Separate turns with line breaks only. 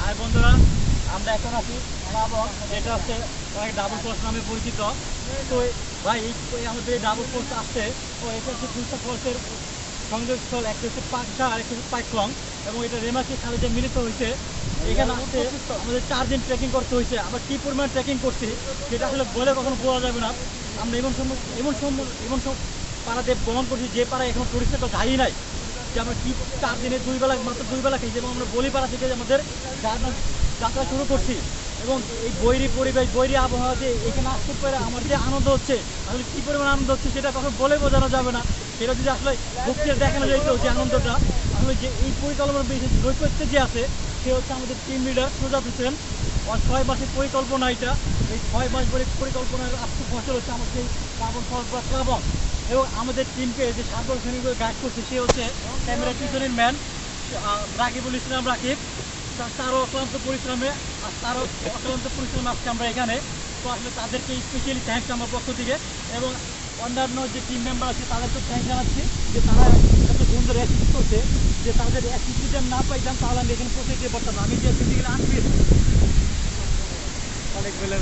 High বন্ধুরা, আমরা এখন আছি এবং এটা হচ্ছে অনেক ডাবল ফোর্স নামে পরিচিত। তো ভাই আমাদের এই ডাবল ফোর্স আসছে। তো এটা হচ্ছে দুইটা ফোর্সের সংযোগস্থল, একটা হচ্ছে পাকশা আর একটা হচ্ছে পাইকং, এবং এটা রেমাকি খালেদে মিলিত হয়েছে। এখানে আসতে আমাদের 4 দিন ট্রেকিং করতে হয়েছে। আবার কী পরিমাণ ট্রেকিং করছি সেটা আসলে বলে কখনো বলা যাবে না। আমরা এমন সব পাড়াতে ভ্রমণ করছি যে পাড়ায় এখন টুরিস্টের তো গাড়ি নাই, যে আমরা কি 4 দিনে মাত্র 2 বেলা খেয়েছি, এবং আমরা বলিপাড়া থেকে আমাদের যাত্রা শুরু করছি। এবং এই বৈরী পরিবেশ, বৈরী আবহাওয়াতে এখানে আসতে পারে আমার যে আনন্দ হচ্ছে, আসলে কী পরিমাণ আনন্দ হচ্ছে সেটা কখন বলে বোঝানো যাবে না। সেটা যদি আসলে ভক্তি দেখানো যেত, যে আনন্দটা আসলে, যে এই পরিকল্পনার নৈপথ্যে যে আছে সে হচ্ছে আমাদের টিম লিডার সুজাত হোসেন। আর 6 মাসের পরিকল্পনা এটা। এই 6 মাস ধরে পরিকল্পনার আজকে ফসল হচ্ছে আমাদের এই কাবন প্লাবন। এবং আমাদের টিমকে যে সার্বক্ষণিকভাবে গাইড করছে সে হচ্ছে ক্যামেরার পিছনের ম্যান রাকিবুল ইসলাম রাকিব। তারও অক্লান্ত পরিশ্রমে আজকে আমরা এখানে। তো আসলে তাদেরকে স্পেশালি থ্যাঙ্কস আমার পক্ষ থেকে, এবং অন্যান্য যে টিম মেম্বার আছে তাদেরকে থ্যাঙ্কস জানাচ্ছি যে তারা এত সুন্দর অ্যাসিস্ট করছে। যে তাদের অ্যাসিস্ট যদি আমি না পাইতাম তাহলে আমি এখানে পৌঁছে যেতে পারতাম না। আমি যে ফিজিক্যালি আনফিট অনেক বেলা